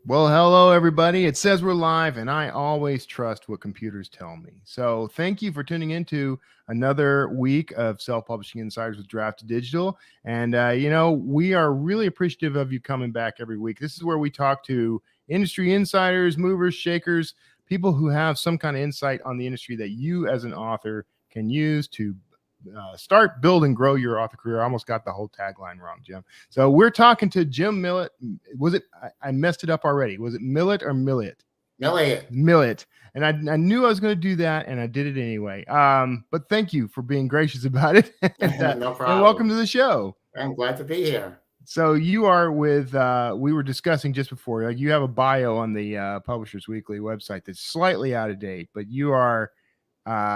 Well, hello, everybody. It says we're live, and I always trust what computers tell me. So thank you for tuning into another week of Self-Publishing Insiders with Draft Digital. And, we are really appreciative of you coming back every week. This is where we talk to industry insiders, movers, shakers, people who have some kind of insight on the industry that you as an author can use to start, build, and grow your author career. I almost got the whole tagline wrong, Jim. So we're talking to Jim Milliot. Was it? I messed it up already. Was it Milliot or Milliot? Milliot. Milliot. And I knew I was going to do that, and I did it anyway. But thank you for being gracious about it. No problem. And welcome to the show. I'm glad to be here. So you are with, we were discussing just before, like you have a bio on the Publishers Weekly website that's slightly out of date, but you are,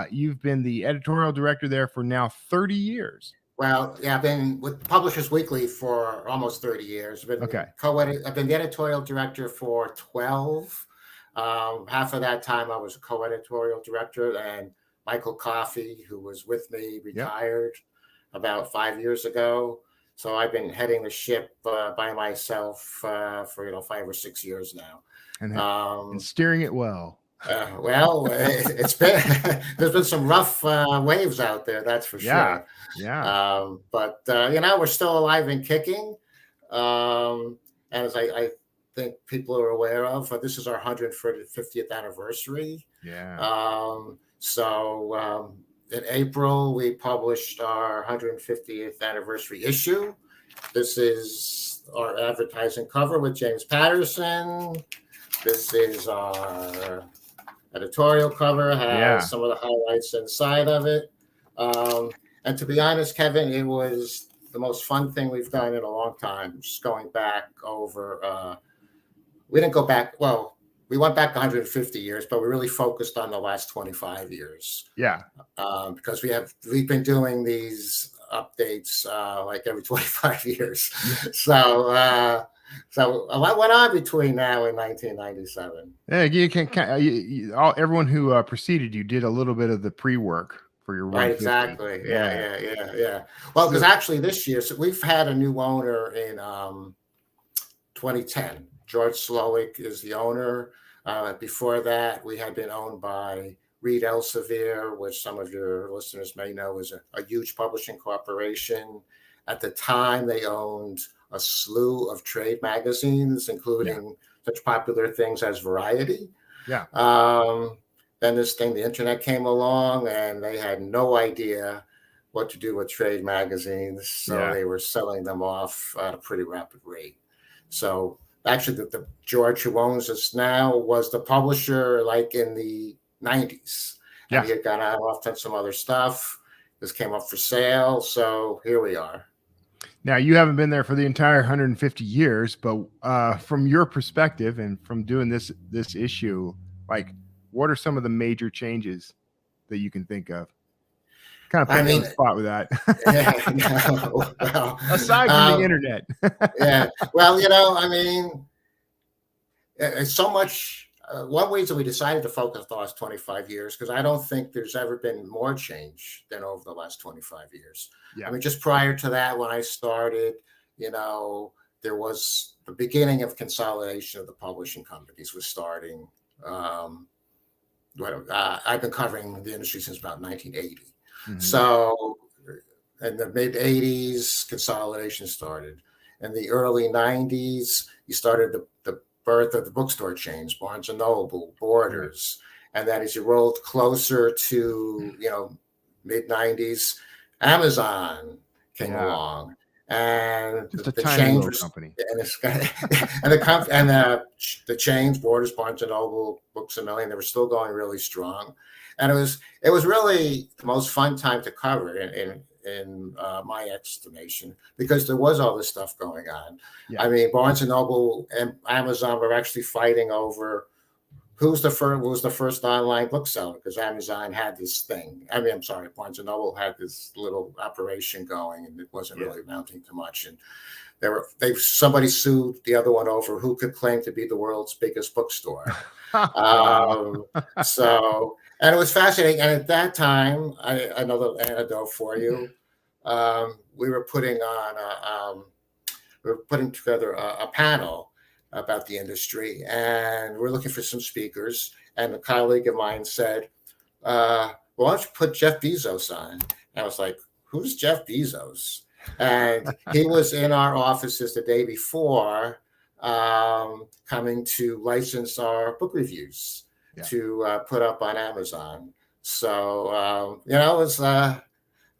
you've been the editorial director there for now 30 years. Well, yeah, I've been with Publishers Weekly for almost 30 years. I've been the editorial director for 12. Half of that time I was a co-editorial director, and Michael Coffey, who was with me, retired about 5 years ago. So I've been heading the ship by myself for 5 or 6 years now, and steering it well. It's been there's been some rough waves out there, that's for sure. But we're still alive and kicking. And as I think people are aware of, this is our 150th anniversary. So in April we published our 150th anniversary issue. This is our advertising cover with James Patterson. This is our editorial cover, has some of the highlights inside of it. And to be honest, Kevin, it was the most fun thing we've done in a long time. Just going back over, we didn't go back, well, we went back 150 years, but we really focused on the last 25 years. Because we've been doing these updates like every 25 years. So a lot went on between now and 1997. Yeah, you can. Everyone who preceded you did a little bit of the pre-work for your right. Exactly. Yeah. Well, because actually this year, so we've had a new owner in 2010. George Slowick is the owner. Before that, we had been owned by Reed Elsevier, which some of your listeners may know is a huge publishing corporation. At the time, they owned a slew of trade magazines, including such popular things as Variety. Then the internet came along, and they had no idea what to do with trade magazines. So they were selling them off at a pretty rapid rate. So actually, the George who owns us now was the publisher like in the 90s. And he had gone out off on some other stuff. This came up for sale. So here we are. Now, you haven't been there for the entire 150 years, but from your perspective and from doing this issue, like, what are some of the major changes that you can think of? Kind of put me on the spot with that. Aside from the internet. It's so much. One reason we decided to focus the last 25 years, because I don't think there's ever been more change than over the last 25 years. I mean, just prior to that, when I started, there was the beginning of consolidation of the publishing companies was starting. I've been covering the industry since about 1980. So in the mid 80s, consolidation started. In the early 90s, you started the birth of the bookstore chains, Barnes & Noble, Borders. And then as you rolled closer to, mid 90s, Amazon came along. And just the chain company. And the chains, Borders, Barnes & Noble, Books A Million, they were still going really strong. And it was really the most fun time to cover in my estimation, because there was all this stuff going on. I mean, Barnes & Noble and Amazon were actually fighting over who was the first online bookseller, because Amazon had this thing. Barnes & Noble had this little operation going, and it wasn't really amounting to much. And somebody sued the other one over who could claim to be the world's biggest bookstore. And it was fascinating. And at that time, another anecdote for you, we were putting together a panel about the industry, and we're looking for some speakers. And a colleague of mine said, "Why don't you put Jeff Bezos on?" And I was like, "Who's Jeff Bezos?" And he was in our offices the day before, coming to license our book reviews to put up on Amazon. So it was.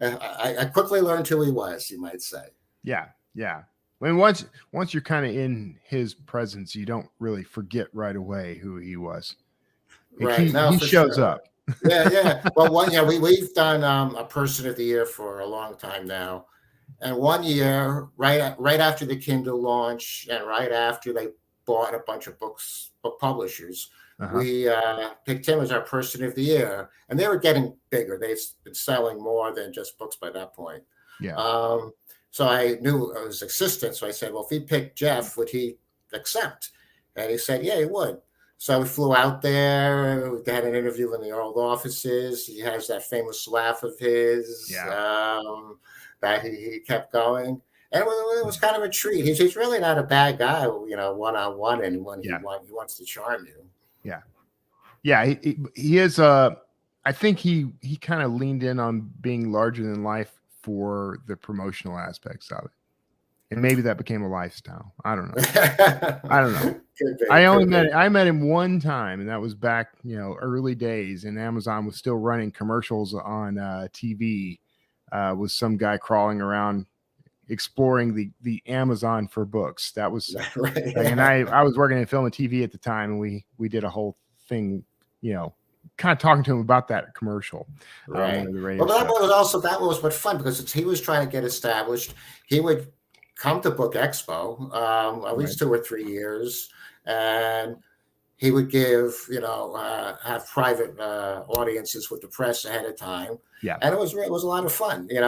I quickly learned who he was, you might say. Yeah. I mean, once you're kind of in his presence, you don't really forget right away who he was. Right. He shows up. Yeah. Well, we've done a Person of the Year for a long time now. And one year, right after the Kindle launch and right after they bought a bunch of book publishers, we picked him as our Person of the Year. And they were getting bigger. They'd been selling more than just books by that point. Yeah. So I knew I was assistant. So I said, well, if he picked Jeff, would he accept? And he said, yeah, he would. So we flew out there. We had an interview in the old offices. He has that famous laugh of his that he kept going. And it was kind of a treat. He's really not a bad guy, one-on-one, and when he wants to charm you. Yeah. He is. I think he kind of leaned in on being larger than life for the promotional aspects of it, and maybe that became a lifestyle. I don't know. I met him one time, and that was back early days, and Amazon was still running commercials on TV with some guy crawling around exploring the Amazon for books. That was right. And I was working in film and TV at the time, and we did a whole thing, kind of talking to him about that commercial. Right. Well, that was what fun, because he was trying to get established. He would come to Book Expo at least 2 or 3 years, and he would give, have private audiences with the press ahead of time. Yeah. And it was a lot of fun, and it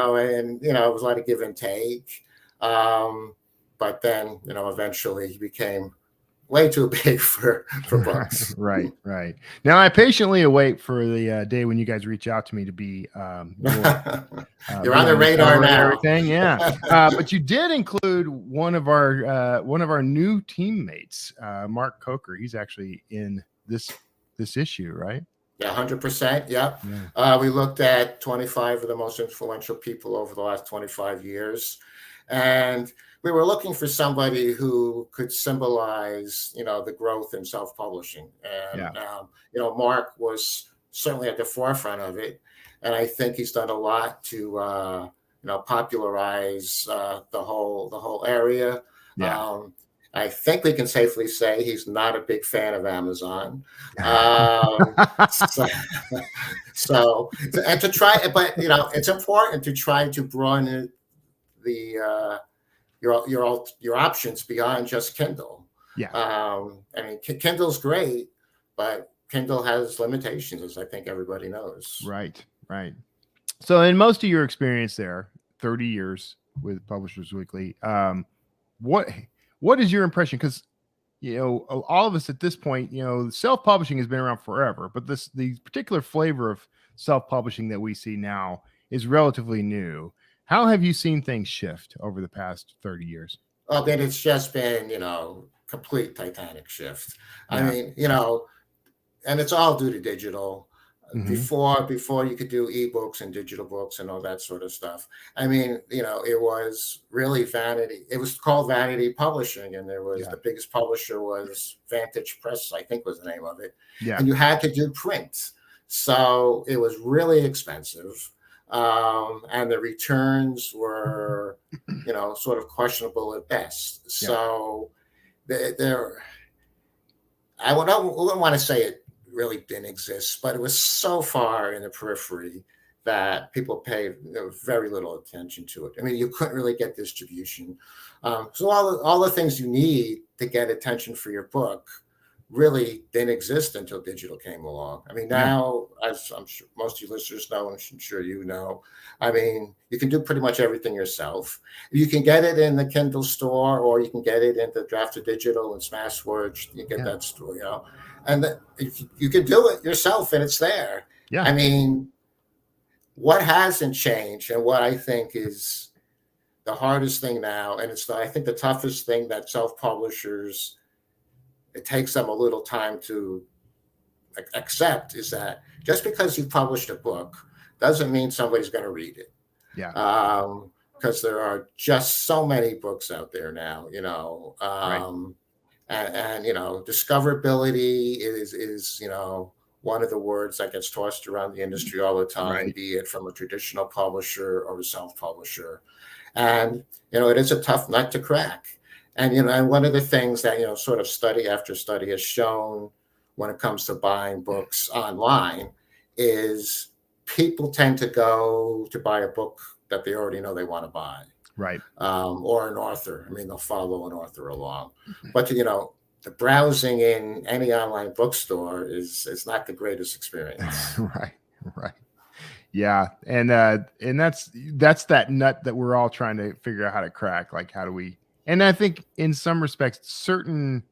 was a lot of give and take. But then, eventually he became way too big for books. Right. Now I patiently await for the day when you guys reach out to me to be you're on the radar now. Everything, yeah. But you did include one of our new teammates, Mark Coker. He's actually in this issue, right? Yeah, 100%. Yeah. We looked at 25 of the most influential people over the last 25 years, and we were looking for somebody who could symbolize, the growth in self-publishing. And, Mark was certainly at the forefront of it. And I think he's done a lot to, popularize the whole area. Yeah. I think we can safely say he's not a big fan of Amazon. So and to try, but, it's important to try to broaden your options beyond just Kindle. Yeah. Kindle's great, but Kindle has limitations, as I think everybody knows. Right. So in most of your experience there, 30 years with Publishers Weekly, what is your impression? Because all of us at this point, self-publishing has been around forever, but the particular flavor of self-publishing that we see now is relatively new. How have you seen things shift over the past 30 years? Well, then it's just been, complete titanic shift. Yeah. I mean, and it's all due to digital. Mm-hmm. Before you could do ebooks and digital books and all that sort of stuff. I mean, it was really vanity. It was called vanity publishing, and there was the biggest publisher was Vantage Press, I think was the name of it. Yeah. And you had to do print. So it was really expensive. And the returns were, sort of questionable at best. So I wouldn't want to say it really didn't exist, but it was so far in the periphery that people paid very little attention to it. I mean, you couldn't really get distribution. So all the things you need to get attention for your book really didn't exist until digital came along. I mean, now, as I'm sure most of you listeners know, and I'm sure you know, I mean, you can do pretty much everything yourself. You can get it in the Kindle store, or you can get it in the Drafted Digital and Smashwords. You get that store, and you can do it yourself, and it's there. Yeah. I mean, what hasn't changed, and what I think is the hardest thing now, and I think the toughest thing that self-publishers it takes them a little time to accept is that just because you published a book doesn't mean somebody's going to read it. Yeah. Because there are just so many books out there now, Right. and discoverability is one of the words that gets tossed around the industry all the time, Right. be it from a traditional publisher or a self-publisher. And it is a tough nut to crack. And and one of the things that sort of study after study has shown when it comes to buying books online is people tend to go to buy a book that they already know they want to buy, Right. or an author. I mean, they'll follow an author along, but the browsing in any online bookstore is not the greatest experience. Right. Right. Yeah. And that's that nut that we're all trying to figure out how to crack. Like, how do we, and I think in some respects, certain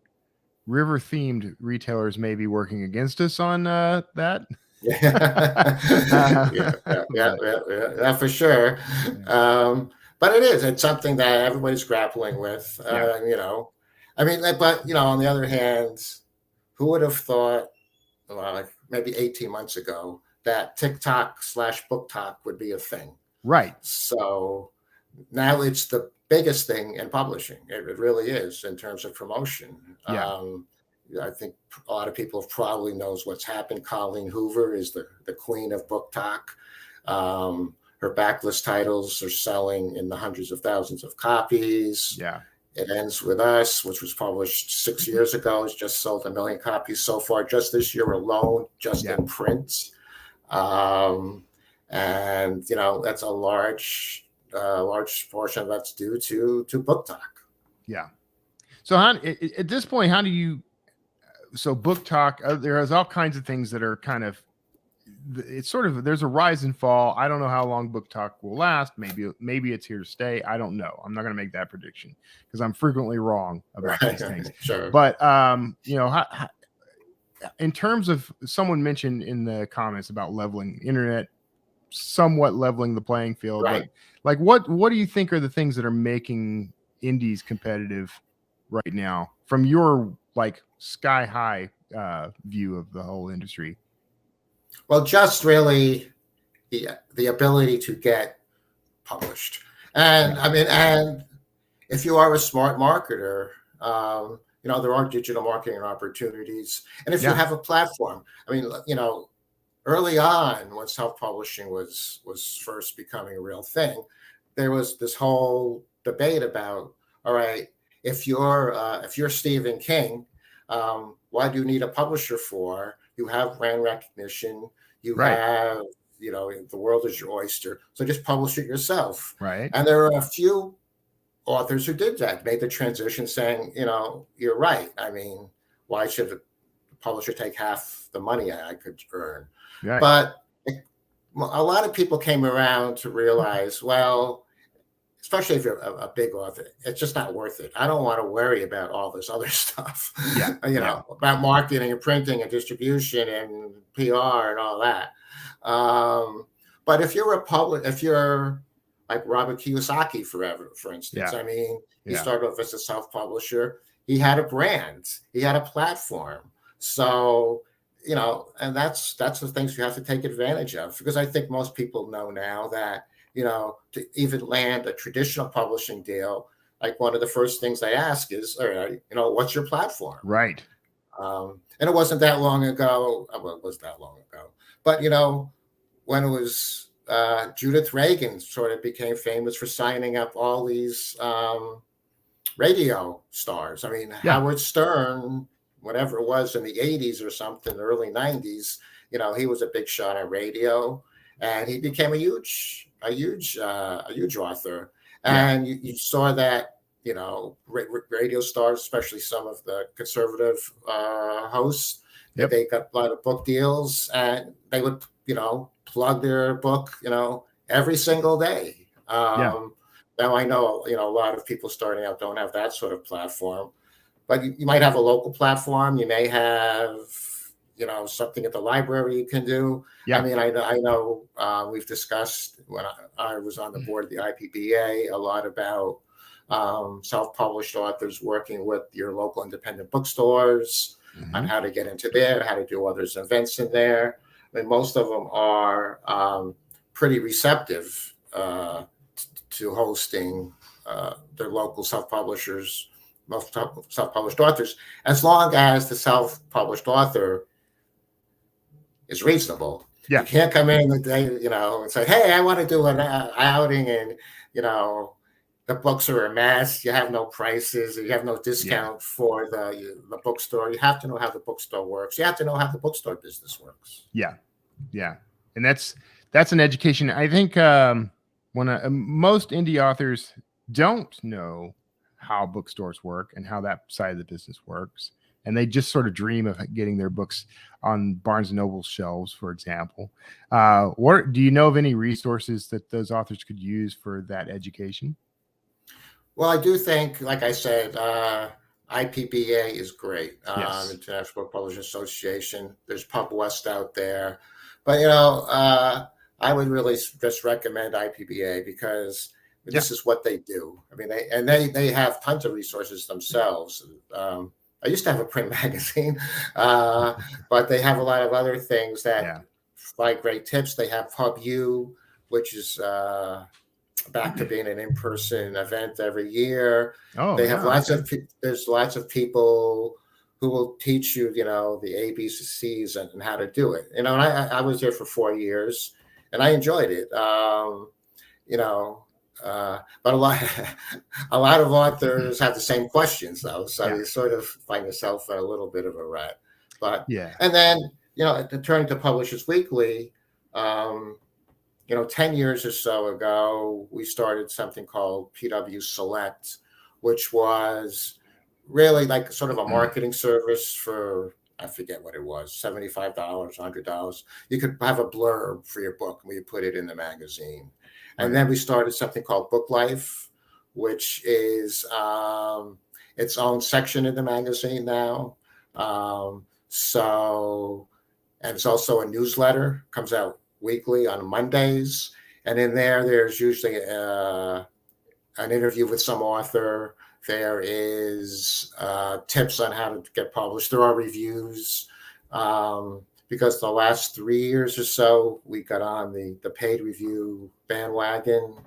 river themed retailers may be working against us on that. Yeah, for sure. But it's something that everybody's grappling with. I mean, but on the other hand, who would have thought, well, like maybe 18 months ago, that TikTok/book talk would be a thing? Right. So now it's the biggest thing in publishing. It really is in terms of promotion. Yeah. I think a lot of people probably knows what's happened. Colleen Hoover is the queen of book talk. Her backlist titles are selling in the hundreds of thousands of copies. Yeah. It Ends With Us, which was published 6 years ago, has just sold 1 million copies so far, just this year alone, just in print. And that's a large portion that's due to book talk. Yeah. So at this point, how do you? So book talk, there's all kinds of things that are kind of, it's sort of, there's a rise and fall. I don't know how long book talk will last. Maybe it's here to stay. I don't know. I'm not going to make that prediction because I'm frequently wrong about these things. Sure. But in terms of, someone mentioned in the comments about leveling internet, somewhat leveling the playing field. Right. But like, what do you think are the things that are making indies competitive right now from your like sky high view of the whole industry? Well, just really the ability to get published. And I mean, and if you are a smart marketer, there are digital marketing opportunities. And if you have a platform, I mean, early on when self-publishing was first becoming a real thing, there was this whole debate about, all right, if you're Stephen King, what do you need a publisher for? You have brand recognition. You have, the world is your oyster. So just publish it yourself. Right. And there are a few authors who did that, made the transition saying, you're right. I mean, why should the publisher take half the money I could earn? Right. But a lot of people came around to realize, well, especially if you're a big author, it's just not worth it. I don't want to worry about all this other stuff, about marketing and printing and distribution and PR and all that. But if you're if you're like Robert Kiyosaki, for instance, I mean, he started off as a self-publisher. He had a brand, he had a platform. So, and that's the things you have to take advantage of, because I think most people know now that, to even land a traditional publishing deal, like one of the first things they ask is, all right, what's your platform? Right. And it wasn't that long ago. Well, it was that long ago. But, when it was Judith Reagan sort of became famous for signing up all these radio stars. I mean, Howard Stern, whatever it was in the 80s or something, the early 90s, he was a big shot on radio, and he became a huge author. And you saw that, radio stars, especially some of the conservative hosts, they got a lot of book deals, and they would, plug their book, every single day. Now I know, a lot of people starting out don't have that sort of platform, but you might have a local platform. You may have, something at the library you can do. I mean, I know we've discussed when I was on the board of the IPBA a lot about self-published authors working with your local independent bookstores on how to get into there, how to do others events in there. I mean, most of them are pretty receptive to hosting their local self-publishers, most self-published authors, as long as the self-published author is reasonable. Yeah. You can't come in the day, and say, hey, I want to do an outing, and, the books are a mess. You have no prices. You have no discount for the bookstore. You have to know how the bookstore works. You have to know how the bookstore business works. Yeah. Yeah. And that's an education. I think when most indie authors don't know how bookstores work and how that side of the business works, and they just sort of dream of getting their books on Barnes and Noble shelves, for example. What do you know of any resources that those authors could use for that education? Well, I do think, like I said, IPBA is great. Yes. International Book Publishers Association. There's Pub West out there, but I would really just recommend IPBA because this is what they do. I mean, they have tons of resources themselves. I used to have a print magazine, but they have a lot of other things that provide great tips. They have Pub U, which is back to being an in-person event every year. They have there's lots of people who will teach you, the ABCs and how to do it. And I was there for 4 years and I enjoyed it. But a lot of authors have the same questions though. So you sort of find yourself in a little bit of a rut. But and then, turning to Publishers Weekly, 10 years or so ago, we started something called PW Select, which was really like sort of a marketing service for, I forget what it was, $75, $100. You could have a blurb for your book where you put it in the magazine. And then we started something called Book Life, which is its own section in the magazine now. And it's also a newsletter, comes out weekly on Mondays, and in there's usually an interview with some author. There is tips on how to get published. There are reviews because the last 3 years or so we got on the paid review bandwagon.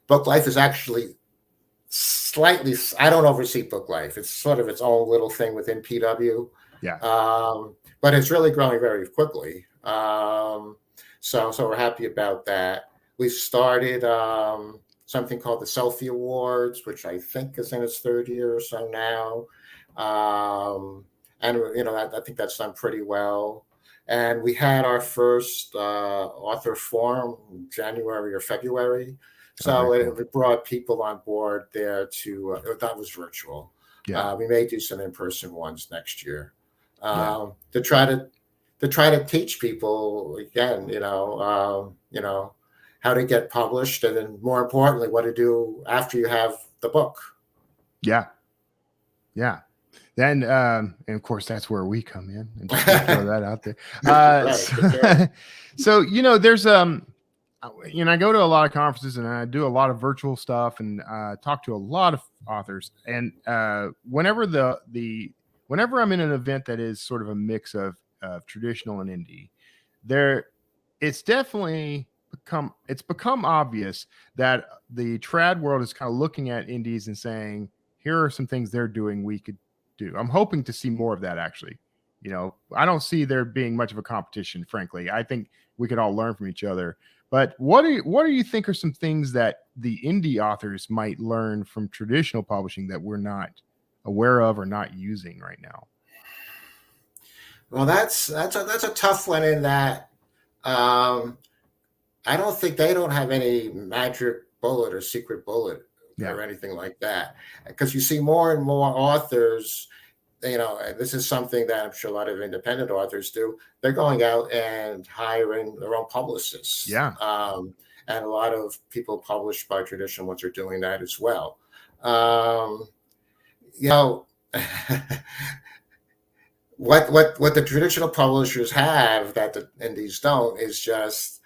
Book Life is actually slightly, I don't oversee Book Life. It's sort of its own little thing within PW. But it's really growing very quickly. So we're happy about that. We've started something called the Selfie Awards, which I think is in its third year or so now. And I think that's done pretty well. And we had our first author forum in January or February. So it brought people on board there that was virtual. We may do some in-person ones next year. To try to teach people again, how to get published, and then more importantly, what to do after you have the book. Then, and of course, that's where we come in, and just throw that out there. So there's I go to a lot of conferences and I do a lot of virtual stuff and talk to a lot of authors. And whenever whenever I'm in an event that is sort of a mix of traditional and indie, it's definitely become obvious that the trad world is kind of looking at indies and saying, here are some things they're doing we could do. I'm hoping to see more of that, actually. I don't see there being much of a competition, frankly. I think we could all learn from each other. But what do you think are some things that the indie authors might learn from traditional publishing that we're not aware of or not using right now? Well, that's a tough one in that I don't think they don't have any magic bullet or secret bullet or anything like that. Because you see more and more authors, this is something that I'm sure a lot of independent authors do. They're going out and hiring their own publicists. And a lot of people published by traditional ones are doing that as well. What the traditional publishers have that the indies don't is just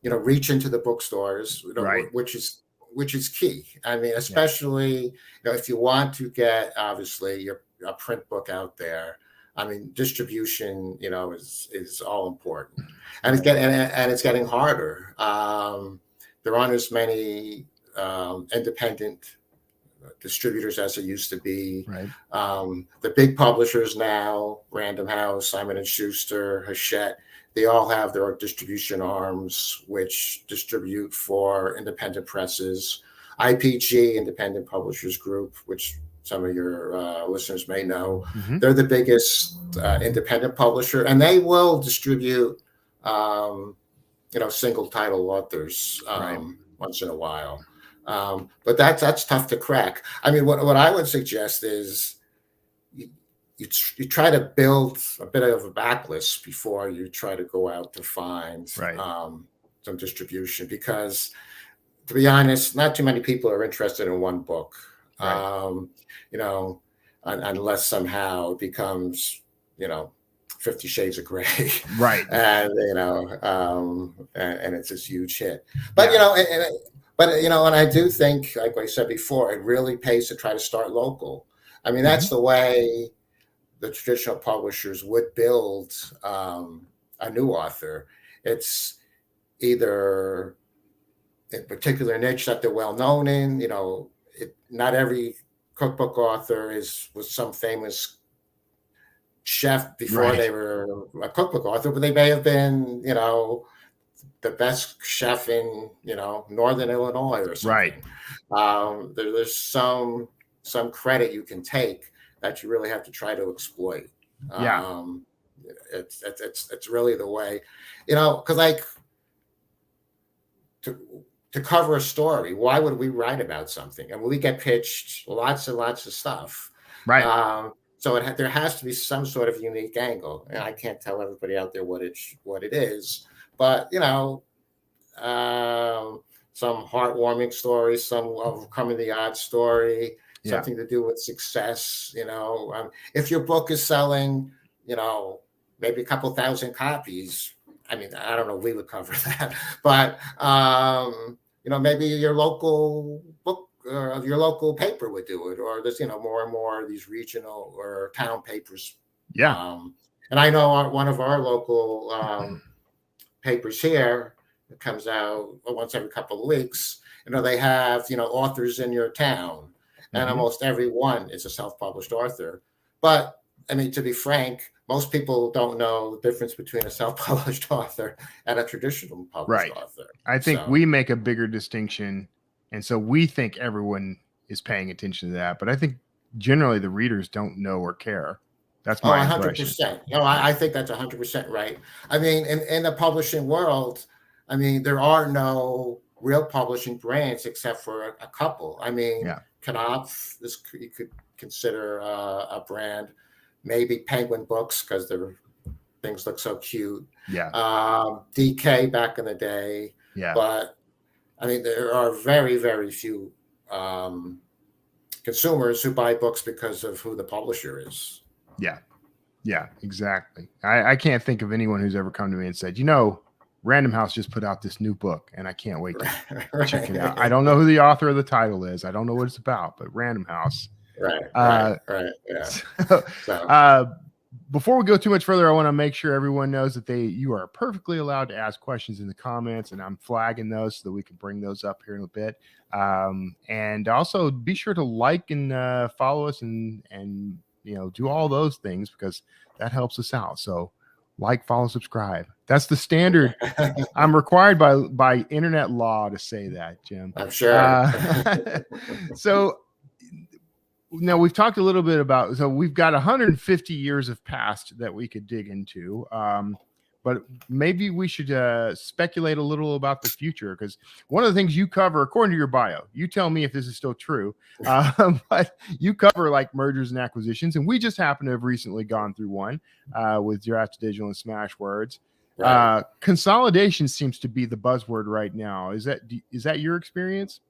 reach into the bookstores, which is which is key. I mean, especially if you want to get obviously a print book out there. I mean, distribution, is all important, and it's getting harder. There aren't as many independent distributors as it used to be. Right. The big publishers now, Random House, Simon and Schuster, Hachette, they all have their distribution arms, which distribute for independent presses. IPG, Independent Publishers Group, which some of your listeners may know, they're the biggest independent publisher, and they will distribute, single title authors once in a while. But that's tough to crack. I mean, what I would suggest is you try to build a bit of a backlist before you try to go out to find some distribution, because to be honest, not too many people are interested in one book, unless somehow it becomes, 50 Shades of Grey, right? And and it's this huge hit. But and I do think, like I said before, it really pays to try to start local. I mean, that's the way the traditional publishers would build a new author. It's either a particular niche that they're well known in. Not every cookbook author was some famous chef before they were a cookbook author, but they may have been, the best chef in, Northern Illinois or something. Right. There's some credit you can take that you really have to try to exploit. It's really the way, because like to cover a story, why would we write about something? And we get pitched lots and lots of stuff. Right. So there has to be some sort of unique angle, and I can't tell everybody out there what it is, but some heartwarming story, some overcoming the odds story, something to do with success. If your book is selling, maybe a couple thousand copies. I mean, I don't know if we would cover that, but maybe your local book or your local paper would do it, or there's more and more of these regional or town papers. And I know one of our local papers here, it comes out once every couple of weeks. They have authors in your town, and almost everyone is a self-published author. But I mean, to be frank, most people don't know the difference between a self-published author and a traditional published author. I think we make a bigger distinction, and so we think everyone is paying attention to that. But I think generally the readers don't know or care. That's my 100%. I think that's 100% right. I mean, in the publishing world, I mean, there are no real publishing brands except for a couple. I mean, Knopf, you could consider a brand. Maybe Penguin Books, because their things look so cute. DK back in the day. But I mean, there are very, very few consumers who buy books because of who the publisher is. Yeah, exactly. I can't think of anyone who's ever come to me and said, Random House just put out this new book and I can't wait to check it out. I don't know who the author of the title is. I don't know what it's about, but Random House. Right. So, before we go too much further, I want to make sure everyone knows that you are perfectly allowed to ask questions in the comments, and I'm flagging those so that we can bring those up here in a bit. And also be sure to like and follow us and do all those things, because that helps us out. So like, follow, subscribe. That's the standard. I'm required by internet law to say that, Jim. I'm sure. So now we've talked a little bit about, so we've got 150 years of past that we could dig into. But maybe we should speculate a little about the future, because one of the things you cover, according to your bio, you tell me if this is still true, but you cover like mergers and acquisitions, and we just happen to have recently gone through one with Draft Digital and Smashwords. Consolidation seems to be the buzzword right now. Is that your experience?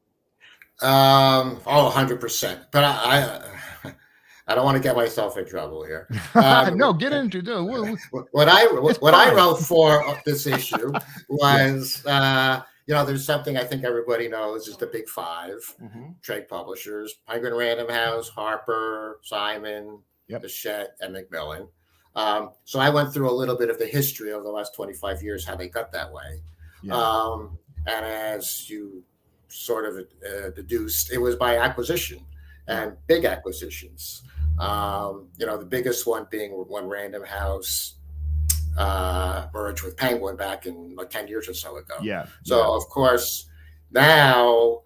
100%. But I don't want to get myself in trouble here. No, get into it. What I wrote for this issue was there's something I think everybody knows is the big five Mm-hmm. trade publishers: Penguin Random House, Harper, Simon, Yep. Hachette, and Macmillan. So I went through a little bit of the history of the last 25 years, how they got that way. Yeah. And as you sort of deduced, it was by acquisition and big acquisitions. The biggest one being when Random House merged with Penguin back in like 10 years or so ago. Yeah. So, of course, now,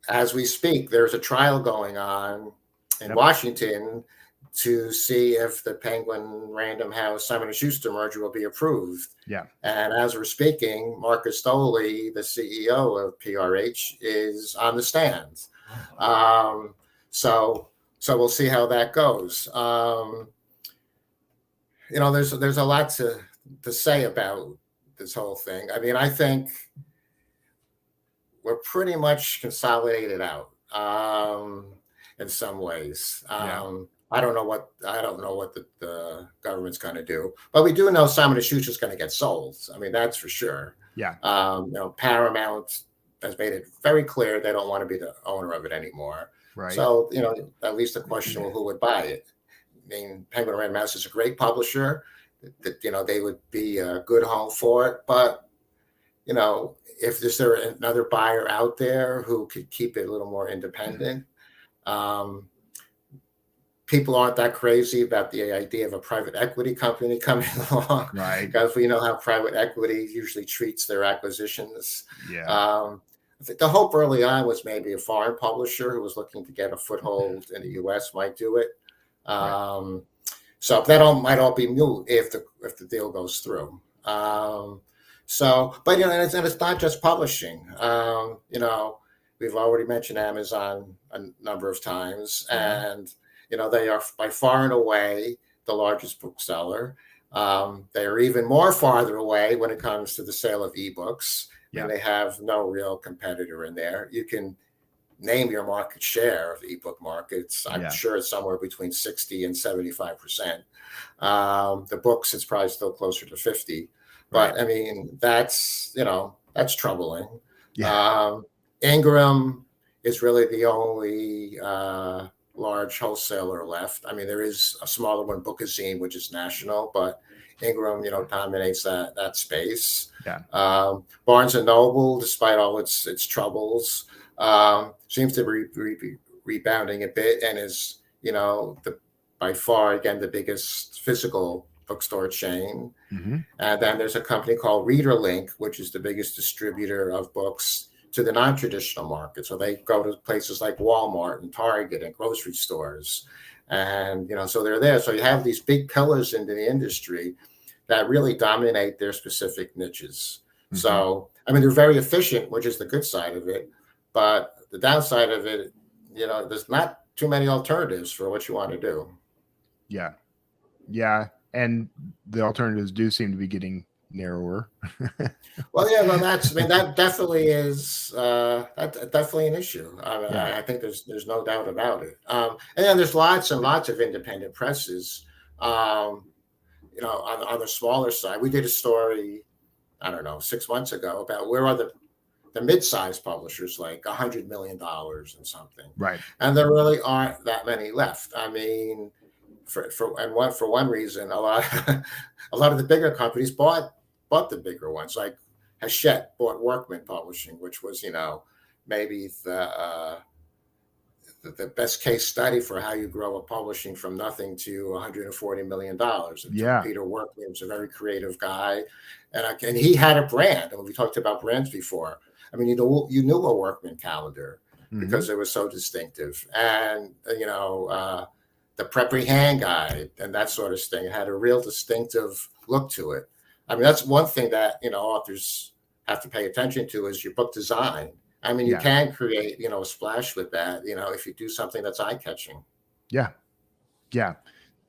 as we speak, there's a trial going on in Washington to see if the Penguin Random House Simon & Schuster merger will be approved. Yeah. And as we're speaking, Marcus Stoley, the CEO of PRH, is on the stand. So we'll see how that goes. There's a lot to say about this whole thing. I mean, I think we're pretty much consolidated out in some ways. I don't know what the government's going to do, but we do know Simon & Schuster is going to get sold. I mean, that's for sure. Yeah. Paramount has made it very clear they don't want to be the owner of it anymore. Right. So, at least the question, who would buy it? I mean, Penguin Random House is a great publisher. That they would be a good home for it. But, if there's another buyer out there who could keep it a little more independent, people aren't that crazy about the idea of a private equity company coming along, right? Because we know how private equity usually treats their acquisitions. Yeah. I think the hope early on was maybe a foreign publisher who was looking to get a foothold in the U.S. might do it. Right. So that might all be moot if the deal goes through. But it's not just publishing. We've already mentioned Amazon a number of times, and they are by far and away the largest bookseller. They are even more farther away when it comes to the sale of ebooks. Yeah. And they have no real competitor in there. You can name your market share of the ebook markets. I'm sure it's somewhere between 60 and 75%. The books, it's probably still closer to 50. But I mean, that's troubling. Yeah. Ingram is really the only large wholesaler left. I mean, there is a smaller one, Bookazine, which is national, but Ingram, dominates that space. Yeah. Barnes and Noble, despite all its troubles, seems to be rebounding a bit and is, by far, again, the biggest physical bookstore chain. Mm-hmm. And then there's a company called ReaderLink, which is the biggest distributor of books to the non-traditional market. So they go to places like Walmart and Target and grocery stores. And, so they're there. So you have these big pillars into the industry that really dominate their specific niches. Mm-hmm. So, I mean, they're very efficient, which is the good side of it. But the downside of it, there's not too many alternatives for what you want to do. Yeah. Yeah. And the alternatives do seem to be getting narrower. Well, that definitely is that's definitely an issue. I think there's no doubt about it. And then there's lots and lots of independent presses. On the smaller side, we did a story, 6 months ago about where are the mid-sized publishers, like $100 million and something. Right. And there really aren't that many left. I mean, for one reason, a lot of the bigger companies bought the bigger ones. Like Hachette bought Workman Publishing, which was, maybe the best case study for how you grow a publishing from nothing to $140 million. Yeah. Peter Workman was a very creative guy, and he had a brand. And we talked about brands before. I mean, you knew a Workman calendar because it was so distinctive, and the Preppy Hand Guide and that sort of thing had a real distinctive look to it. I mean, that's one thing that authors have to pay attention to is your book design. I mean, you can create a splash with that if you do something that's eye-catching. Yeah,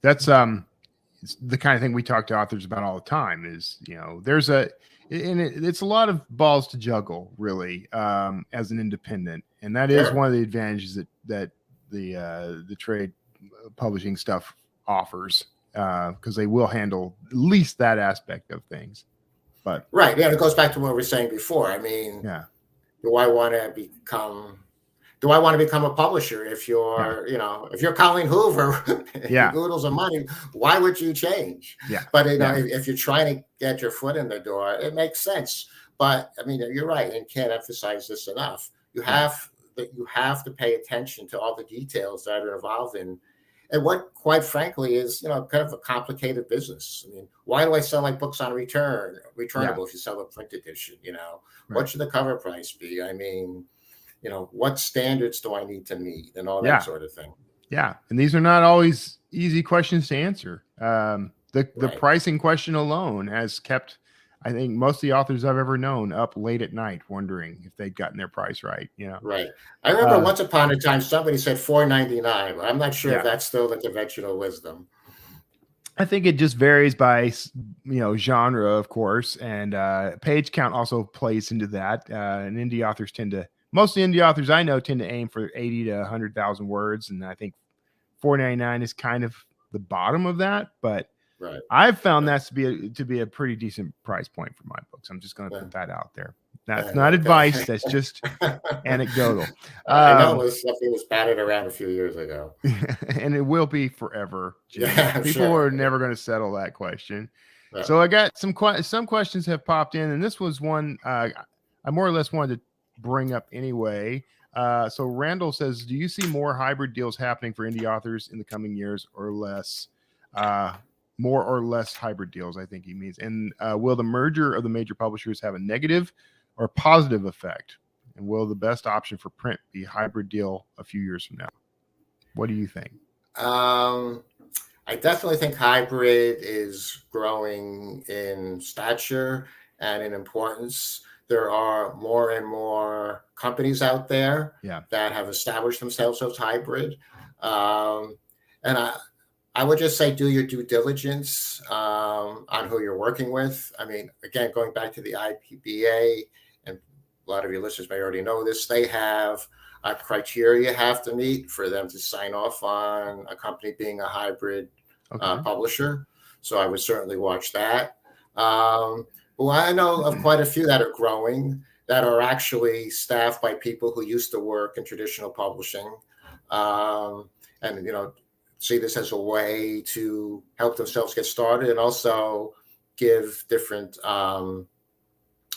that's it's the kind of thing we talk to authors about all the time. Is it's a lot of balls to juggle, really, as an independent, and that is one of the advantages that the trade publishing stuff offers, because they will handle at least that aspect of things. But right. Yeah, it goes back to what we were saying before. I mean, yeah, do I want to become a publisher? If yeah, you're, if you're Colleen Hoover, yeah, you oodles of money, why would you change? yeah, But yeah, if you're trying to get your foot in the door, it makes sense. But I mean, you're right, and can't emphasize this enough. yeah, You have to pay attention to all the details that are involved in, and what, quite frankly, is kind of a complicated business. I mean, why do I sell my books on yeah, returnable if you sell a print edition? What right. should the cover price be? I mean, what standards do I need to meet, and all that Yeah, sort of thing. yeah. And these are not always easy questions to answer. The Right. pricing question alone has kept, I think, most of the authors I've ever known up late at night wondering if they'd gotten their price right. Right. I remember once upon a time somebody said $4.99, but I'm not sure if Yeah. that's still the conventional wisdom. I think it just varies by genre, of course, and page count also plays into that. And indie authors most indie authors I know tend to aim for 80 to 100,000 words, and I think 4.99 is kind of the bottom of that. But Right. I've found Right. that to be a pretty decent price point for my books. I'm just going to Yeah. put that out there. That's not advice. That's just anecdotal. I know something was batted around a few years ago. And it will be forever, Jim. Yeah, I'm People sure. are never going to settle that question. Yeah. So I got some questions have popped in, and this was one I more or less wanted to bring up anyway. So Randall says, do you see more hybrid deals happening for indie authors in the coming years, or less? More or less hybrid deals, I think he means. And will the merger of the major publishers have a negative or positive effect? And will the best option for print be hybrid deal a few years from now? What do you think? I definitely think hybrid is growing in stature and in importance. There are more and more companies out there that have established themselves as hybrid. And I would just say do your due diligence on who you're working with. I mean, again, going back to the IPBA, and a lot of your listeners may already know this, they have a criteria you have to meet for them to sign off on a company being a hybrid publisher. So I would certainly watch that. Well, I know of quite a few that are growing that are actually staffed by people who used to work in traditional publishing, and see this as a way to help themselves get started, and also give different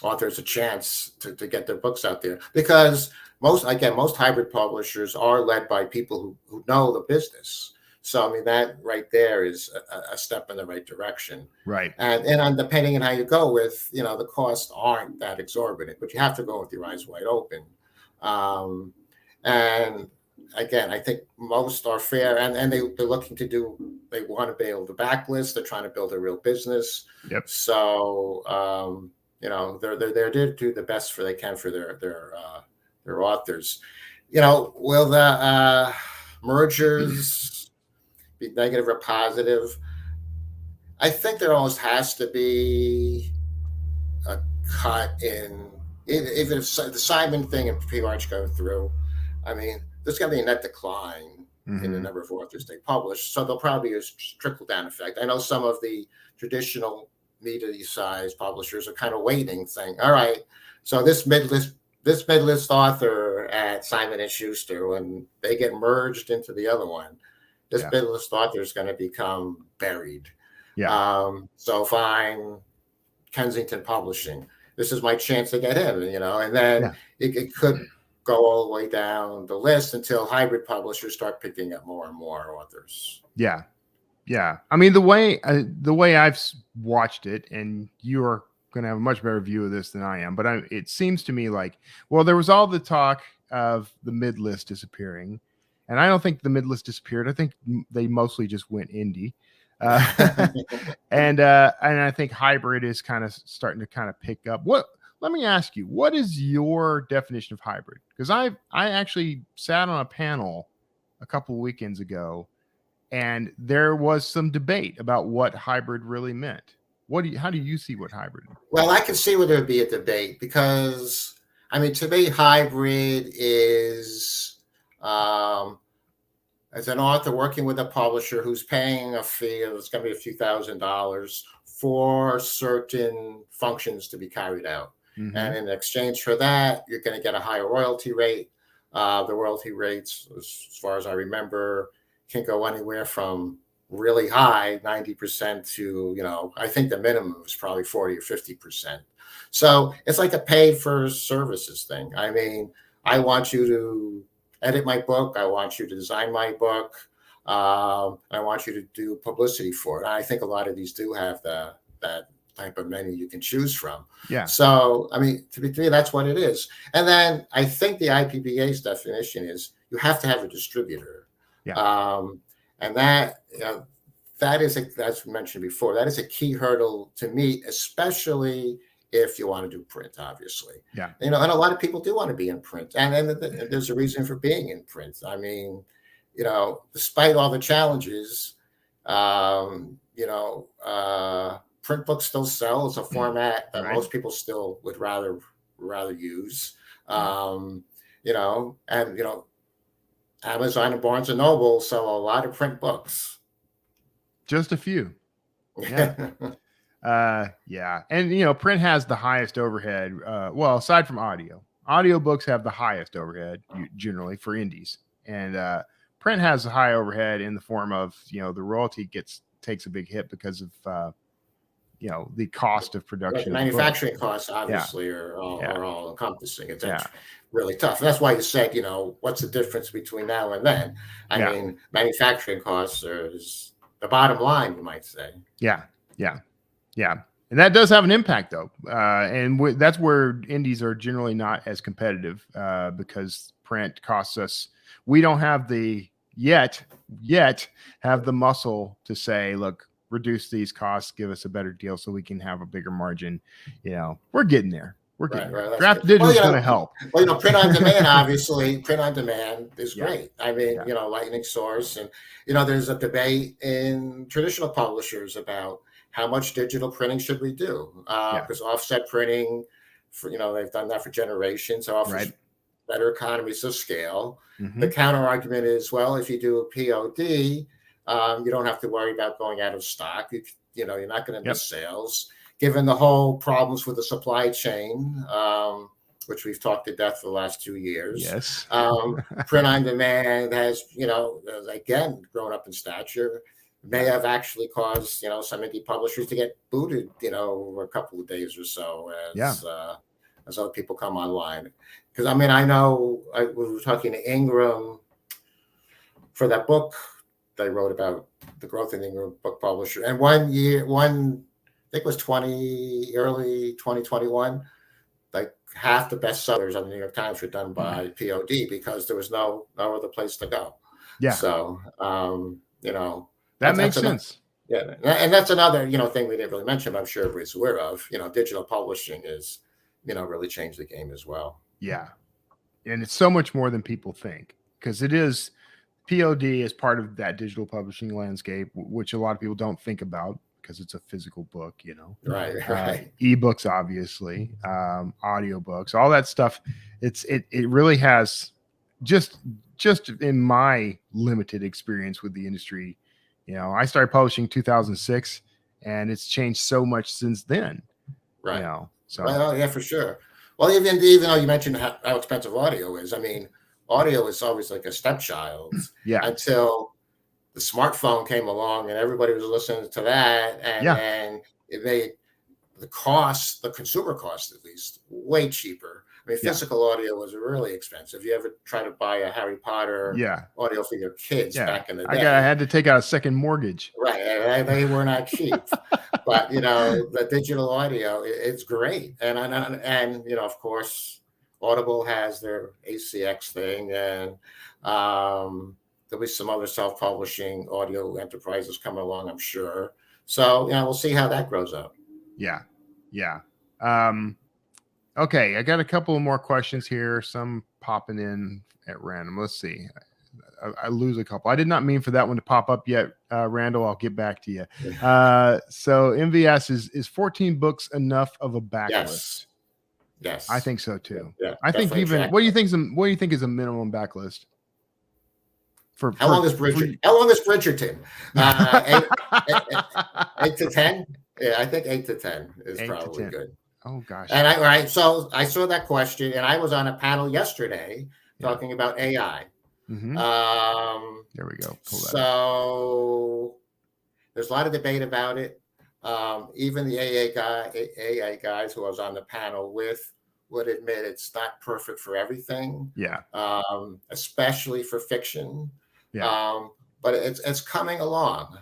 authors a chance to get their books out there. Because most hybrid publishers are led by people who know the business. So I mean, that right there is a step in the right direction. Right. And depending on how you go with, the costs aren't that exorbitant, but you have to go with your eyes wide open. And again, I think most are fair, and they're looking they want to be able to backlist. They're trying to build a real business. Yep. So they're there to do the best they can for their authors. Will the mergers be negative or positive? I think there almost has to be a cut in, even if the Simon thing and P-Arch go through. I mean, there's going to be a net decline in the number of authors they publish, so there'll probably be a trickle-down effect. I know some of the traditional medium-sized publishers are kind of waiting, saying, "All right, so this mid-list author at Simon & Schuster, when they get merged into the other one, this mid-list author is going to become buried." Yeah. So if I'm Kensington Publishing, this is my chance to get in, and then it could go all the way down the list until hybrid publishers start picking up more and more authors. Yeah. Yeah. I mean, the way I've watched it, and you're going to have a much better view of this than I am, but it seems to me like, well, there was all the talk of the mid list disappearing, and I don't think the mid list disappeared. I think they mostly just went indie. And I think hybrid is kind of starting to kind of pick up. Let me ask you, what is your definition of hybrid? Because I actually sat on a panel a couple of weekends ago, and there was some debate about what hybrid really meant. How do you see what hybrid? Well, I can see where there'd be a debate, because I mean, to me, hybrid is as an author working with a publisher who's paying a fee, it's going to be a few $1,000s for certain functions to be carried out. Mm-hmm. And in exchange for that, you're going to get a higher royalty rate. The royalty rates, as far as I remember, can go anywhere from really high, 90%, to, I think the minimum is probably 40 or 50%. So it's like a paid for services thing. I mean, I want you to edit my book. I want you to design my book. I want you to do publicity for it. I think a lot of these do have that type of menu you can choose from. Yeah. So, I mean, to me, that's what it is. And then I think the IPBA's definition is you have to have a distributor. Yeah. And that, that is, as mentioned before, that is a key hurdle to meet, especially if you want to do print, obviously. Yeah. And a lot of people do want to be in print. And there's a reason for being in print. I mean, despite all the challenges, print books still sell. It's a format that most people still would rather use. Amazon and Barnes and Noble sell a lot of print books. Just a few. Yeah. Yeah. And, print has the highest overhead. Well, aside from audiobooks have the highest overhead generally for indies. And print has a high overhead in the form of, the royalty takes a big hit because of, the cost of production. Like manufacturing costs, obviously, are all encompassing. It's really tough. And that's why you said, what's the difference between now and then? I mean, manufacturing costs is the bottom line, you might say. Yeah. And that does have an impact, though. And that's where indies are generally not as competitive because print costs us. We don't have yet have the muscle to say, look, reduce these costs, give us a better deal so we can have a bigger margin. We're getting there. We're getting there. Draft Digital is going to help. Well, print on demand, obviously, print on demand is great. I mean, lightning source. And, there's a debate in traditional publishers about how much digital printing should we do? Because offset printing, they've done that for generations, offers better economies of scale. Mm-hmm. The counter argument is, well, if you do a POD, you don't have to worry about going out of stock. You're not going to miss sales. Given the whole problems with the supply chain, which we've talked to death for the last 2 years. Yes. Print on demand has, again, grown up in stature. May have actually caused, some indie publishers to get booted, over a couple of days or so as other people come online. Because, I know we were talking to Ingram for that book they wrote about the growth in Ingram book publisher. And I think it was early 2021, like half the bestsellers on the New York Times were done by POD because there was no other place to go. Yeah. So, that makes sense. And that's another, thing we didn't really mention, but I'm sure everybody's aware of. Digital publishing is, really changed the game as well. Yeah. And it's so much more than people think because it is. POD is part of that digital publishing landscape, which a lot of people don't think about because it's a physical book, Right. Ebooks, obviously, audiobooks, all that stuff. It really has just in my limited experience with the industry. I started publishing in 2006 and it's changed so much since then. Right. So. Well, yeah, for sure. Well, even though you mentioned how expensive audio is, audio is always like a stepchild until the smartphone came along and everybody was listening to that. And it made the consumer cost at least, way cheaper. Physical audio was really expensive. You ever try to buy a Harry Potter audio for your kids back in the day? I had to take out a second mortgage. Right. They were not cheap. But, the digital audio, it's great. And of course, Audible has their ACX thing, and there'll be some other self-publishing audio enterprises coming along, I'm sure. So, we'll see how that grows up. Yeah. Okay, I got a couple of more questions here, some popping in at random. Let's see. I lose a couple. I did not mean for that one to pop up yet, Randall. I'll get back to you. So MVS, is 14 books enough of a backlist? Yes, I think so too. Yeah, I think even what do you think is a minimum backlist? How long is Bridgerton? How long is Bridgerton? 8 to 10. Yeah, I think 8 to 10 is probably good. Oh gosh. And so I saw that question, and I was on a panel yesterday talking about AI. Mm-hmm. There we go. So there's a lot of debate about it. Even the AI guys who I was on the panel with would admit it's not perfect for everything. Yeah. Especially for fiction. Yeah. But it's coming along.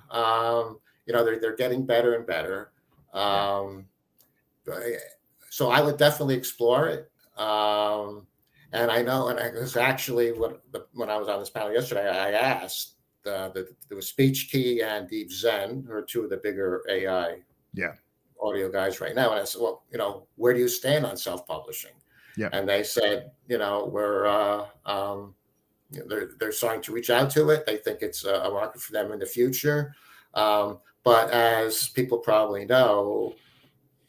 They're getting better and better. So I would definitely explore it. And I know, and it was actually when I was on this panel yesterday, I asked there was SpeechKey and Deep Zen, who are two of the bigger AI audio guys right now. And I said, well, where do you stand on self-publishing? Yeah. And they said, we're they're starting to reach out to it. They think it's a market for them in the future. But as people probably know,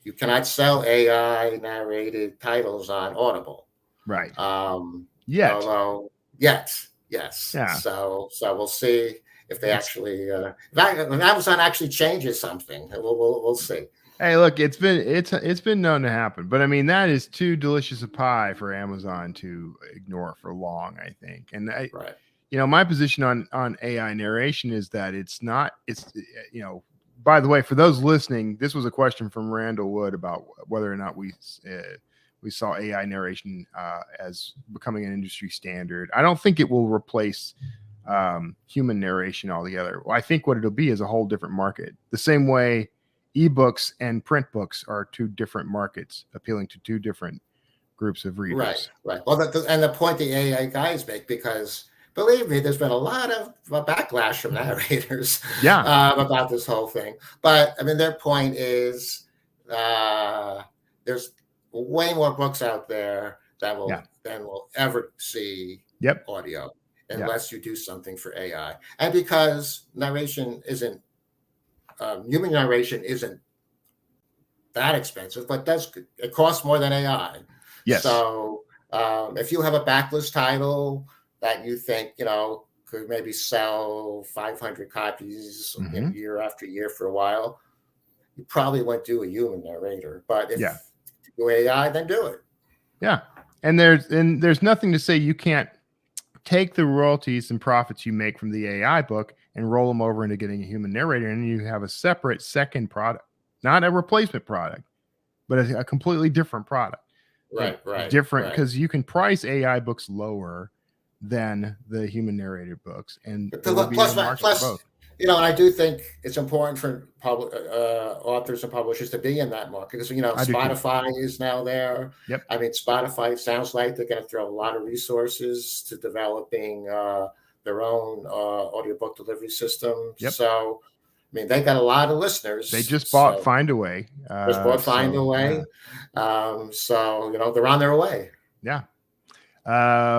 you cannot sell AI narrated titles on Audible. Right. Although, yes. Yeah. So we'll see if they actually, if Amazon actually changes something. We'll see. Hey, look, it's been known to happen, but I mean that is too delicious a pie for Amazon to ignore for long, I think. And my position on AI narration is that it's by the way, for those listening, this was a question from Randall Wood about whether or not we saw AI narration as becoming an industry standard. I don't think it will replace human narration altogether. I think what it'll be is a whole different market. The same way ebooks and print books are two different markets appealing to two different groups of readers. Right. Well, and the point the AI guys make, because believe me, there's been a lot of backlash from narrators about this whole thing. But I mean, their point is there's way more books out there than will ever see audio unless you do something for AI. And because human narration isn't that expensive, but it costs more than AI. Yes. So if you have a backlist title that you think could maybe sell 500 copies year after year for a while, you probably won't do a human narrator. But if you do AI, then do it. Yeah, and there's nothing to say you can't take the royalties and profits you make from the AI book and roll them over into getting a human narrator, and you have a separate second product, not a replacement product, but a completely different product. Right. Different, because you can price AI books lower than the human narrated books, and plus, and I do think it's important for authors and publishers to be in that market, because Spotify is now there. Yep. I mean, Spotify sounds like they're going to throw a lot of resources to developing their own audiobook delivery system. Yep. So, I mean, they got a lot of listeners. They just bought Findaway. So they're on their way. Yeah.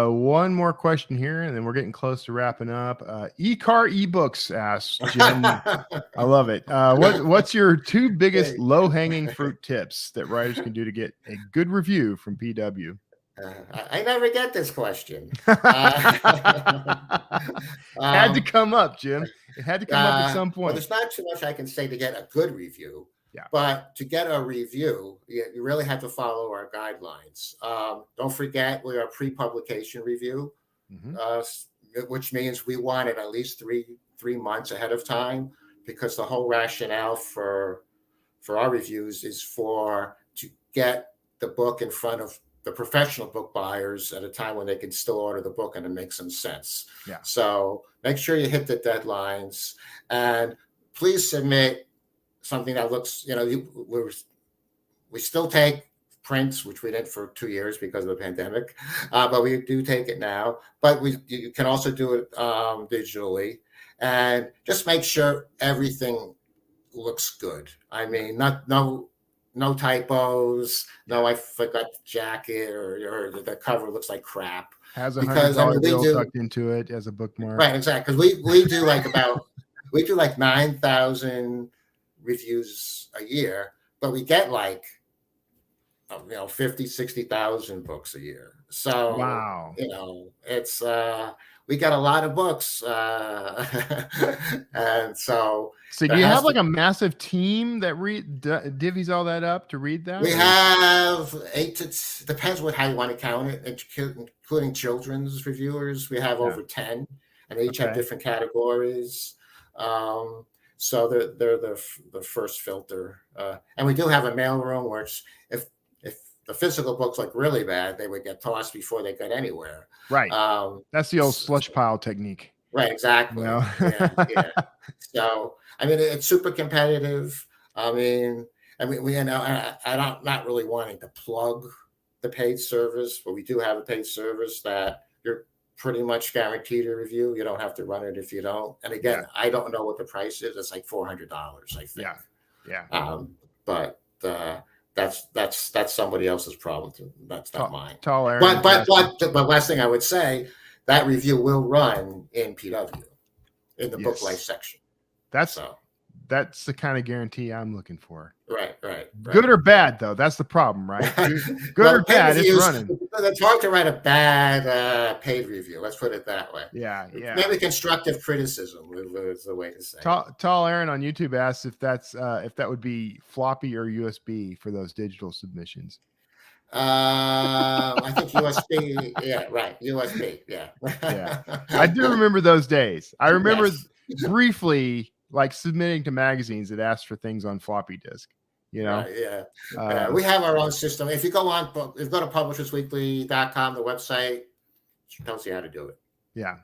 One more question here, and then we're getting close to wrapping up. E-car ebooks asks Jim. I love it. What's your two biggest low-hanging fruit tips that writers can do to get a good review from PW? I never get this question. Had to come up, Jim. It had to come up at some point. Well, there's not too much I can say to get a good review. Yeah. But to get a review, you really have to follow our guidelines. Don't forget, we are a pre-publication review, which means we want it at least three months ahead of time, because the whole rationale for our reviews is to get the book in front of the professional book buyers at a time when they can still order the book and it makes some sense. Yeah. So make sure you hit the deadlines, and please submit something that looks, we still take prints, which we did for 2 years because of the pandemic, but we do take it now. But you can also do it digitally, and just make sure everything looks good. I mean, no typos. No, I forgot the jacket, or the cover looks like crap. Has a $100 bill tucked into it as a bookmark. Right, exactly. Because we do like 9,000 reviews a year, but we get 50, 60,000 books a year. So wow, it's we got a lot of books, and so So do there you has have to. like a massive team that divvies all that up to read that? We Or? have depends what how you want to count it, including children's reviewers. We have Yeah. over 10, and they each have Okay. different categories. So they're the first filter, and we do have a mailroom where if the physical books look really bad, they would get tossed before they got anywhere. Right. That's the old slush pile technique. Right, exactly. You know? Yeah. So I mean, it's super competitive. I mean, we I'm not really wanting to plug the paid service, but we do have a paid service that you're pretty much guaranteed to review. You don't have to run it if you don't. And again, I don't know what the price is. It's like $400, I think. Yeah. But that's somebody else's problem. That's not mine. Tall Aaron. But last thing I would say, that review will run in PW in the book life section. That's the kind of guarantee I'm looking for. Right. Good or bad, though. That's the problem, right? Good or bad, it's running. It's hard to write a bad paid review. Let's put it that way. Yeah. Maybe constructive criticism is the way to say. Tall Aaron on YouTube asks if that would be floppy or USB for those digital submissions. I think USB. Yeah, right. USB. Yeah. I do remember those days. I remember briefly like submitting to magazines that asked for things on floppy disk. You know. We have our own system. If you go to publishersweekly.com, the website tells you how to do it. Yeah.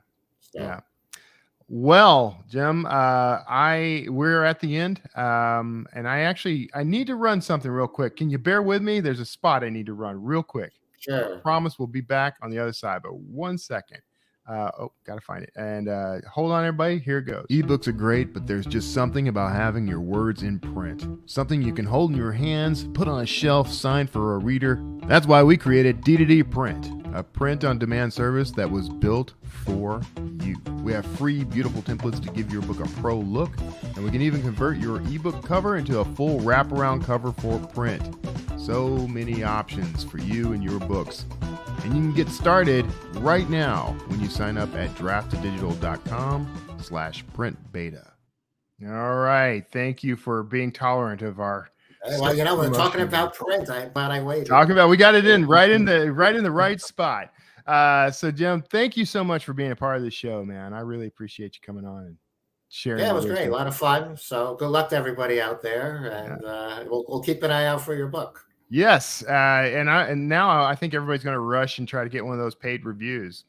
Well, Jim, we're at the end, and I need to run something real quick. Can you bear with me? There's a spot I need to run real quick. Sure. I promise we'll be back on the other side, but 1 second. Gotta find it. And hold on, everybody. Here it goes. Ebooks are great, but there's just something about having your words in print. Something you can hold in your hands, put on a shelf, sign for a reader. That's why we created D2D Print, a print-on-demand service that was built for you. We have free, beautiful templates to give your book a pro look, and we can even convert your ebook cover into a full wraparound cover for print. So many options for you and your books. And you can get started right now when you sign up at draftedigital.com/printbeta. All right. Thank you for being tolerant of our. Well, we're talking about print. I'm glad I waited. We got it in right in the right spot. So Jim, thank you so much for being a part of the show, man. I really appreciate you coming on and sharing. Yeah, it was great. A lot of fun. So good luck to everybody out there, and we'll keep an eye out for your book. Yes, and now I think everybody's going to rush and try to get one of those paid reviews.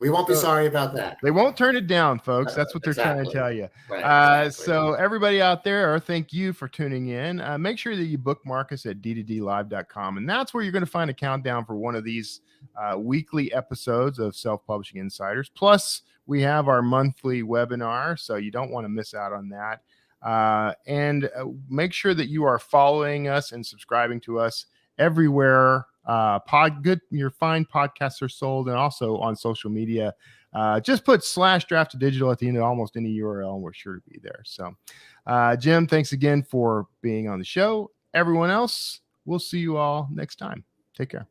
We won't be sorry about that. They won't turn it down, folks. That's what they're trying to tell you. Right, exactly. So everybody out there, thank you for tuning in. Make sure that you bookmark us at d2dlive.com, and that's where you're going to find a countdown for one of these weekly episodes of Self-Publishing Insiders. Plus, we have our monthly webinar, so you don't want to miss out on that. And make sure that you are following us and subscribing to us everywhere your fine podcasts are sold, and also on social media. Just put /draftedigital at the end of almost any URL, and we're sure to be there. So Jim, thanks again for being on the show. Everyone else, we'll see you all next time. Take care.